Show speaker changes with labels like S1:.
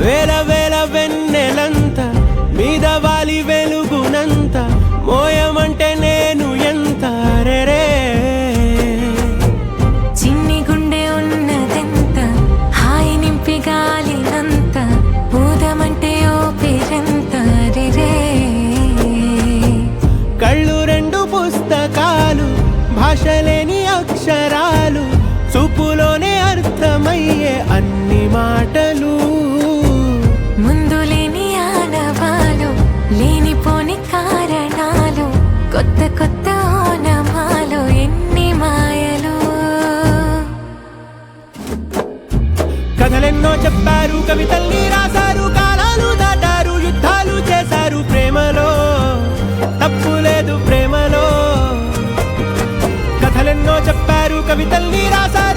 S1: వేల వేల వెన్నెలంత మీద వాలి వెలుగునంత మోయమంటే నేను ఎంత రే
S2: చిన్ని గుండె ఉన్నదెంత హాయి నింపి గాలినంత ఊదమంటే ఓపిరెంత రే
S1: కళ్ళు రెండు పుస్తకాలు భాషలేని అక్షరాలు చూపులోనే అర్థమయ్యే అన్ని మాటలు
S2: ముందు లేని ఆనవాలు లేనిపోని కారణాలు కొత్త కొత్త ఓనమాలు ఎన్ని మాయలు
S1: కథలెన్నో చెప్పారు కవితల్ని రాశారు కాలాలు దాటారు యుద్ధాలు చేశారు ప్రేమలో తప్పు లేదు ప్రేమలో కథలెన్నో చెప్పారు కవితల్ని రాశారు